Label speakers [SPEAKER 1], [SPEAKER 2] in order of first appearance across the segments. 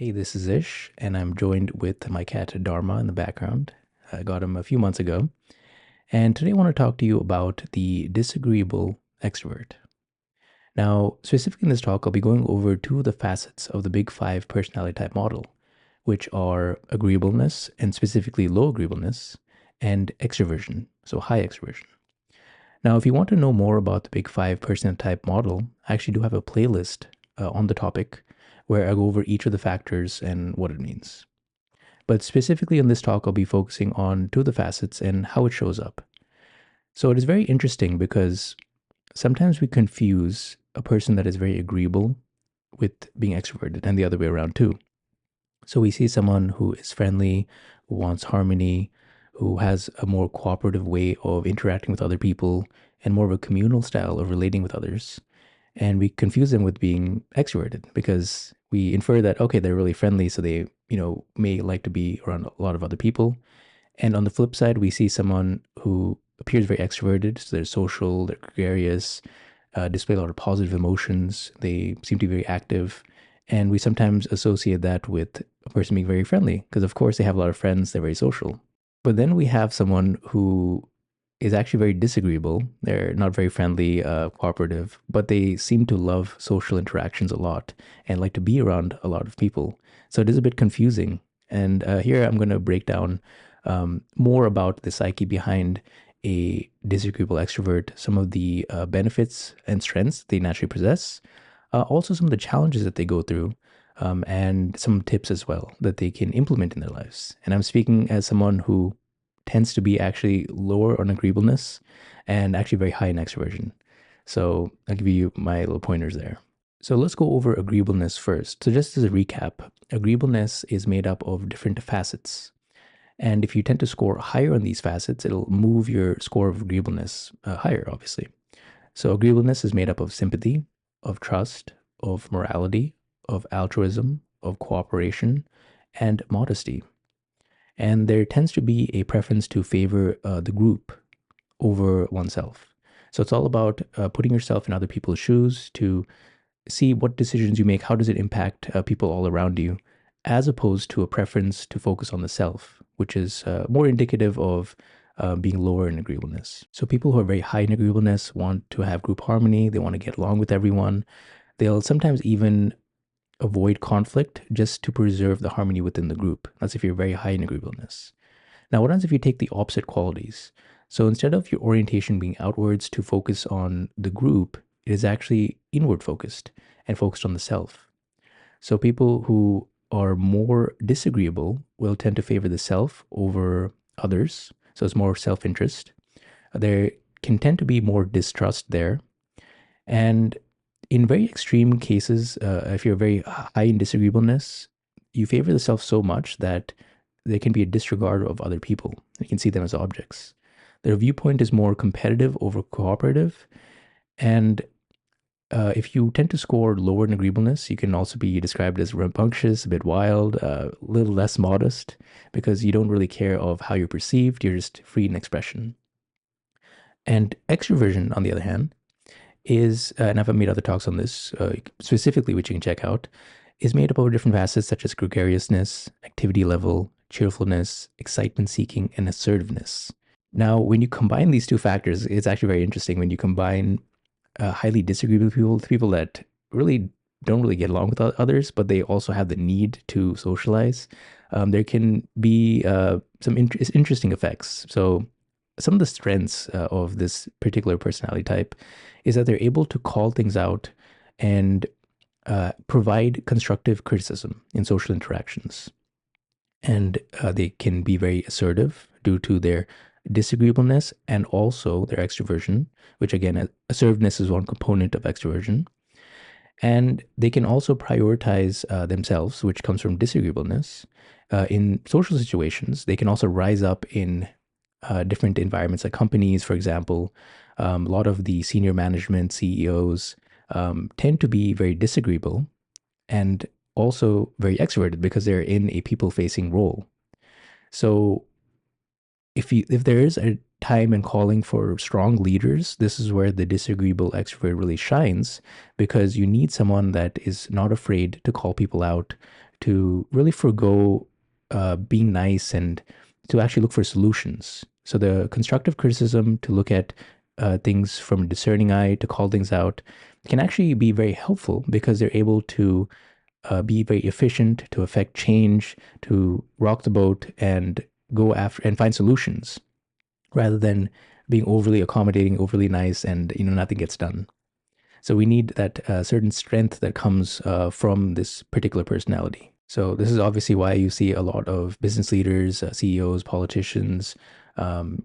[SPEAKER 1] Hey, this is Ish, and I'm joined with my cat Dharma in the background. I got him a few months ago. And today I want to talk to you about the disagreeable extrovert. Now, specifically in this talk, I'll be going over two of the facets of the big five personality type model, which are agreeableness and specifically low agreeableness and extroversion, so high extroversion. Now, if you want to know more about the big five personality type model, I actually do have a playlist on the topic where I go over each of the factors and what it means. But specifically in this talk, I'll be focusing on two of the facets and how it shows up. So it is very interesting because sometimes we confuse a person that is very agreeable with being extroverted and the other way around too. So we see someone who is friendly, who wants harmony, who has a more cooperative way of interacting with other people and more of a communal style of relating with others. And we confuse them with being extroverted because we infer that, okay, they're really friendly, so they, may like to be around a lot of other people. And on the flip side, we see someone who appears very extroverted, so they're social, they're gregarious, display a lot of positive emotions, they seem to be very active. And we sometimes associate that with a person being very friendly because, of course, they have a lot of friends, they're very social. But then we have someone who is actually very disagreeable. They're not very friendly, cooperative, but they seem to love social interactions a lot and like to be around a lot of people. So it is a bit confusing. And here I'm going to break down more about the psyche behind a disagreeable extrovert, some of the benefits and strengths they naturally possess, also some of the challenges that they go through, and some tips as well that they can implement in their lives. And I'm speaking as someone who tends to be actually lower on agreeableness and actually very high in extroversion. So I'll give you my little pointers there. So let's go over agreeableness first. So just as a recap, agreeableness is made up of different facets. And if you tend to score higher on these facets, it'll move your score of agreeableness higher, obviously. So agreeableness is made up of sympathy, of trust, of morality, of altruism, of cooperation, and modesty. And there tends to be a preference to favor the group over oneself. So it's all about putting yourself in other people's shoes to see what decisions you make, how does it impact people all around you, as opposed to a preference to focus on the self, which is more indicative of being lower in agreeableness. So people who are very high in agreeableness want to have group harmony, they want to get along with everyone. They'll sometimes even avoid conflict just to preserve the harmony within the group. That's if you're very high in agreeableness. Now, what happens if you take the opposite qualities? So instead of your orientation being outwards to focus on the group, it is actually inward focused and focused on the self. So people who are more disagreeable will tend to favor the self over others. So it's more self interest. There can tend to be more distrust there. And in very extreme cases, if you're very high in disagreeableness, you favor the self so much that there can be a disregard of other people. You can see them as objects. Their viewpoint is more competitive over cooperative. And if you tend to score lower in agreeableness, you can also be described as rambunctious, a bit wild, a little less modest, because you don't really care of how you're perceived. You're just free in expression. And extroversion, on the other hand, is, and I've made other talks on this specifically, which you can check out, is made up of different facets such as gregariousness, activity level, cheerfulness, excitement seeking, and assertiveness. Now, when you combine these two factors, it's actually very interesting when you combine highly disagreeable people, people that really don't really get along with others, but they also have the need to socialize. There can be some interesting effects. So, some of the strengths of this particular personality type is that they're able to call things out and provide constructive criticism in social interactions. And they can be very assertive due to their disagreeableness and also their extroversion, which again, assertiveness is one component of extroversion. And they can also prioritize themselves, which comes from disagreeableness. In social situations, they can also rise up in different environments, like companies, for example. A lot of the senior management CEOs tend to be very disagreeable and also very extroverted because they're in a people-facing role. So if there is a time and calling for strong leaders, this is where the disagreeable extrovert really shines because you need someone that is not afraid to call people out, to really forego being nice and to actually look for solutions. So the constructive criticism to look at things from a discerning eye, to call things out, can actually be very helpful because they're able to be very efficient, to affect change, to rock the boat and go after and find solutions rather than being overly accommodating, overly nice, and nothing gets done. So we need that certain strength that comes from this particular personality. So this is obviously why you see a lot of business leaders, CEOs, politicians,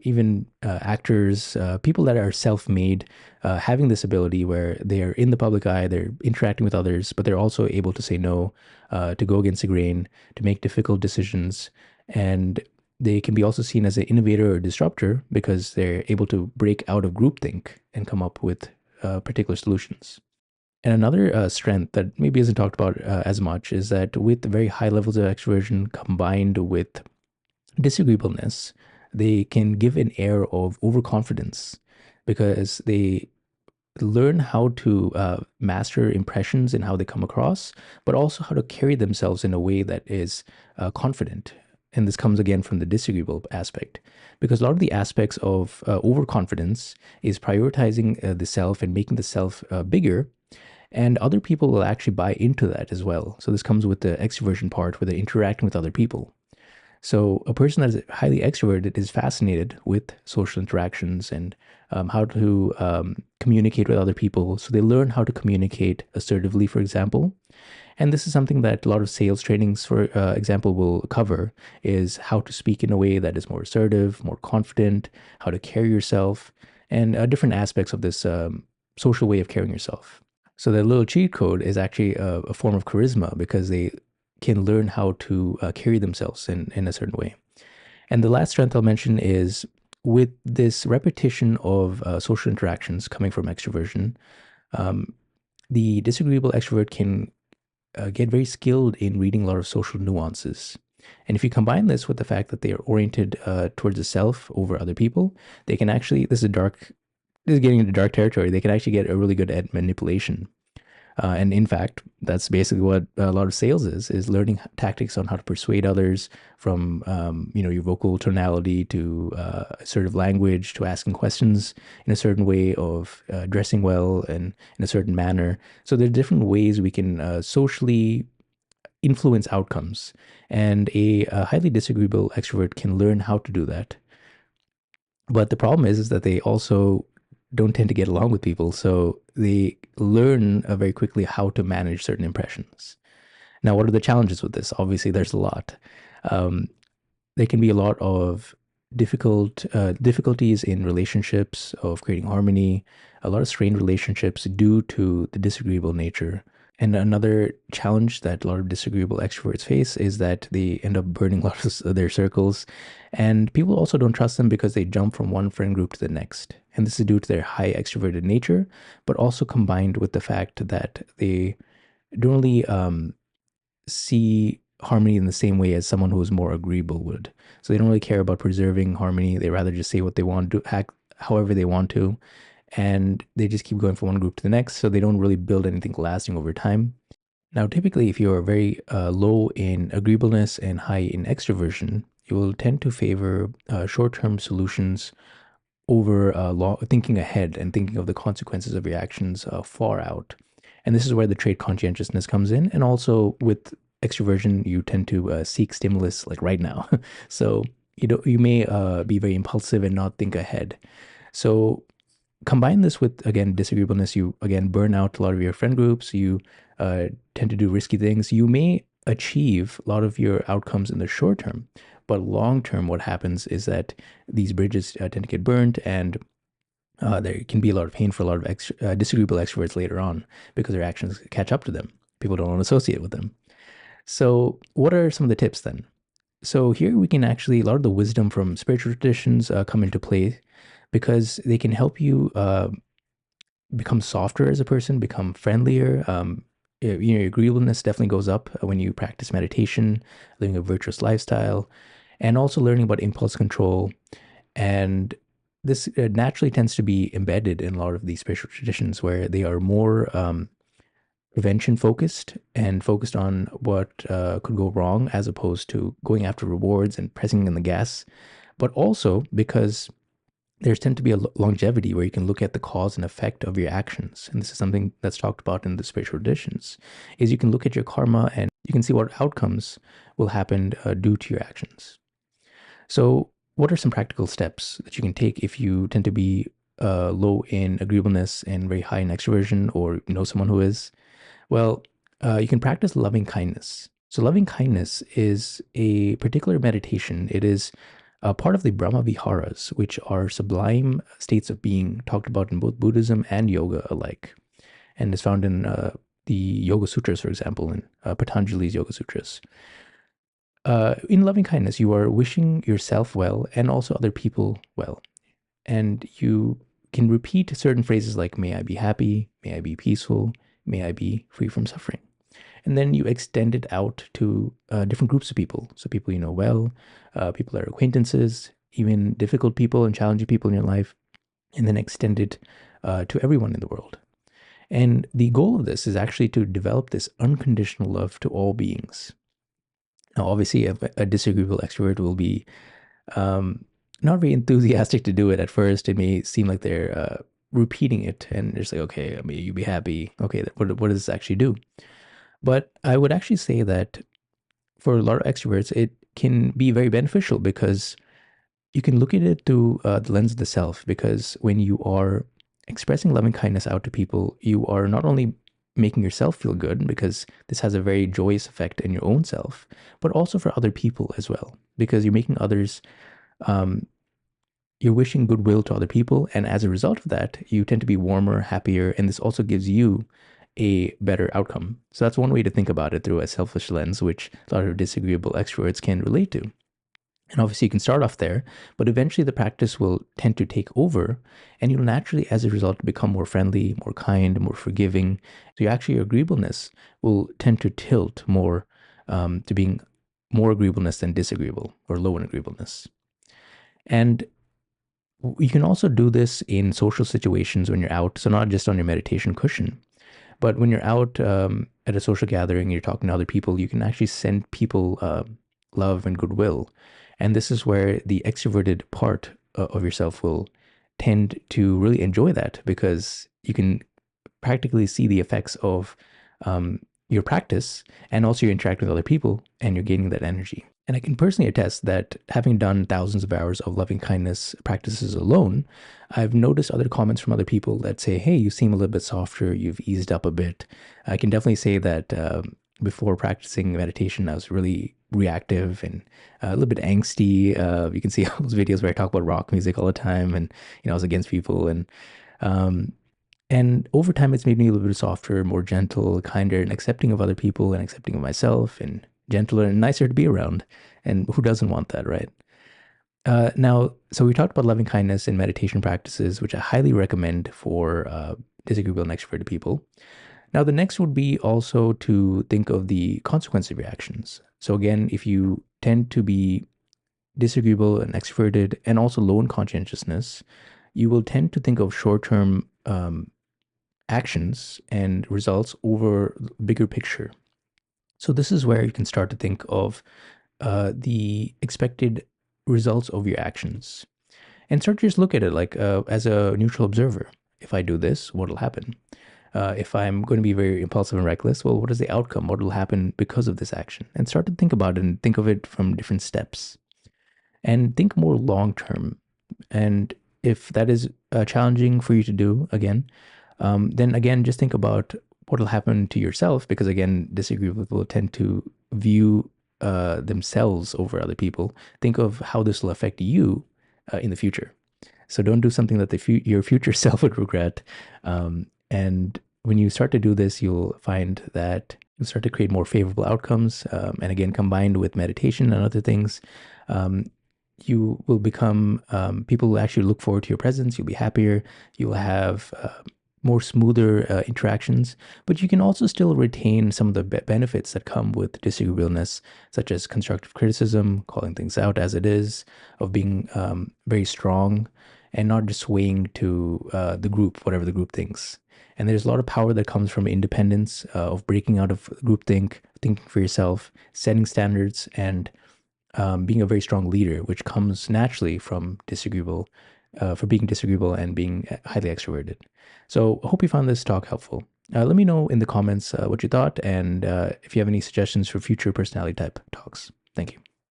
[SPEAKER 1] even actors, people that are self-made, having this ability where they're in the public eye, they're interacting with others, but they're also able to say no, to go against the grain, to make difficult decisions, and they can be also seen as an innovator or disruptor because they're able to break out of groupthink and come up with particular solutions. And another strength that maybe isn't talked about as much is that with very high levels of extroversion combined with disagreeableness, they can give an air of overconfidence because they learn how to master impressions and how they come across, but also how to carry themselves in a way that is confident. And this comes again from the disagreeable aspect, because a lot of the aspects of overconfidence is prioritizing the self and making the self bigger. And other people will actually buy into that as well. So this comes with the extroversion part where they're interacting with other people. So a person that is highly extroverted is fascinated with social interactions and how to communicate with other people. So they learn how to communicate assertively, for example. And this is something that a lot of sales trainings, for example, will cover is how to speak in a way that is more assertive, more confident, how to carry yourself, and different aspects of this social way of carrying yourself. So the little cheat code is actually a form of charisma because they can learn how to carry themselves in a certain way. And the last strength I'll mention is with this repetition of social interactions coming from extroversion, um, the disagreeable extrovert can get very skilled in reading a lot of social nuances. And if you combine this with the fact that they are oriented towards the self over other people, they can actually, this is getting into dark territory, they can actually get a really good at manipulation. And in fact, that's basically what a lot of sales is learning tactics on how to persuade others from, your vocal tonality to assertive language to asking questions in a certain way of dressing well and in a certain manner. So there are different ways we can socially influence outcomes. And a highly disagreeable extrovert can learn how to do that. But the problem is that they also don't tend to get along with people. So they learn very quickly how to manage certain impressions. Now, what are the challenges with this? Obviously, there's a lot. Um, there can be a lot of difficulties in relationships, of creating harmony, a lot of strained relationships due to the disagreeable nature. And another challenge that a lot of disagreeable extroverts face is that they end up burning lots of their circles. And people also don't trust them because they jump from one friend group to the next. And this is due to their high extroverted nature, but also combined with the fact that they don't really see harmony in the same way as someone who is more agreeable would. So they don't really care about preserving harmony. They rather just say what they want to, act however they want to, and they just keep going from one group to the next. So they don't really build anything lasting over time. Now, typically, if you're very low in agreeableness and high in extroversion, you will tend to favor short-term solutions over thinking ahead and thinking of the consequences of your actions far out. And this is where the trait conscientiousness comes in. And also with extroversion, you tend to seek stimulus like right now. So you may be very impulsive and not think ahead. So combine this with, again, disagreeableness. You again burn out a lot of your friend groups. You tend to do risky things. You may achieve a lot of your outcomes in the short term, but long term, what happens is that these bridges tend to get burned, and there can be a lot of pain for a lot of disagreeable extroverts later on because their actions catch up to them. People don't want to associate with them. So, what are some of the tips then? So here we can actually, a lot of the wisdom from spiritual traditions come into play because they can help you become softer as a person, become friendlier. Your agreeableness definitely goes up when you practice meditation, living a virtuous lifestyle, and also learning about impulse control. And this naturally tends to be embedded in a lot of these spiritual traditions where they are more prevention focused and focused on what could go wrong as opposed to going after rewards and pressing in the gas, but also because there's tend to be a longevity where you can look at the cause and effect of your actions. And this is something that's talked about in the spiritual traditions, is you can look at your karma and you can see what outcomes will happen due to your actions. So what are some practical steps that you can take if you tend to be low in agreeableness and very high in extroversion, or know someone who is? Well, you can practice loving kindness. So, loving kindness is a particular meditation. It is a part of the Brahma Viharas, which are sublime states of being talked about in both Buddhism and yoga alike, and is found in the Yoga Sutras, for example, in Patanjali's Yoga Sutras. In loving kindness, you are wishing yourself well and also other people well. And you can repeat certain phrases like, may I be happy, may I be peaceful, may I be free from suffering. And then you extend it out to different groups of people. So people you know well, people that are acquaintances, even difficult people and challenging people in your life, and then extend it to everyone in the world. And the goal of this is actually to develop this unconditional love to all beings. Now, obviously, a disagreeable extrovert will be not very enthusiastic to do it at first. It may seem like they're repeating it, and it's like, okay, I mean, you be happy. Okay, what does this actually do? But I would actually say that for a lot of extroverts, it can be very beneficial because you can look at it through the lens of the self. Because when you are expressing loving kindness out to people, you are not only making yourself feel good, because this has a very joyous effect in your own self, but also for other people as well, because you're making others, um, you're wishing goodwill to other people. And as a result of that, you tend to be warmer, happier, and this also gives you a better outcome. So that's one way to think about it, through a selfish lens, which a lot of disagreeable extroverts can relate to. And obviously, you can start off there, but eventually the practice will tend to take over, and you'll naturally, as a result, become more friendly, more kind, more forgiving. So your agreeableness will tend to tilt more to being more agreeableness than disagreeable or low in agreeableness. And you can also do this in social situations when you're out. So not just on your meditation cushion, but when you're out at a social gathering, you're talking to other people, you can actually send people love and goodwill. And this is where the extroverted part of yourself will tend to really enjoy that, because you can practically see the effects of your practice, and also you're interacting with other people and you're gaining that energy. And I can personally attest that, having done thousands of hours of loving kindness practices alone, I've noticed other comments from other people that say, hey, you seem a little bit softer, you've eased up a bit. I can definitely say that before practicing meditation, I was really reactive and a little bit angsty. You can see all those videos where I talk about rock music all the time, and I was against people. Um, and over time, it's made me a little bit softer, more gentle, kinder, and accepting of other people and accepting of myself, and gentler and nicer to be around. And who doesn't want that, right? Now, so we talked about loving kindness and meditation practices, which I highly recommend for disagreeable and extroverted people. Now, the next would be also to think of the consequence of your actions. So again, if you tend to be disagreeable and extroverted and also low in conscientiousness, you will tend to think of short-term actions and results over bigger picture. So this is where you can start to think of the expected results of your actions, and start to just look at it like as a neutral observer. If I do this, what will happen? If I'm going to be very impulsive and reckless, well, what is the outcome? What will happen because of this action? And start to think about it and think of it from different steps, and think more long term. And if that is challenging for you to do, then again, just think about what will happen to yourself, because again, disagreeable people tend to view themselves over other people. Think of how this will affect you in the future. So don't do something that your future self would regret. And when you start to do this, you'll find that you'll start to create more favorable outcomes. And again, combined with meditation and other things, you will become, people will actually look forward to your presence. You'll be happier. You'll have more smoother interactions, but you can also still retain some of the benefits that come with disagreeableness, such as constructive criticism, calling things out as it is, of being very strong and not just swaying to the group, whatever the group thinks. And there's a lot of power that comes from independence, of breaking out of groupthink, thinking for yourself, setting standards, and being a very strong leader, which comes naturally from for being disagreeable and being highly extroverted. So I hope you found this talk helpful. Let me know in the comments what you thought and if you have any suggestions for future personality type talks. Thank you.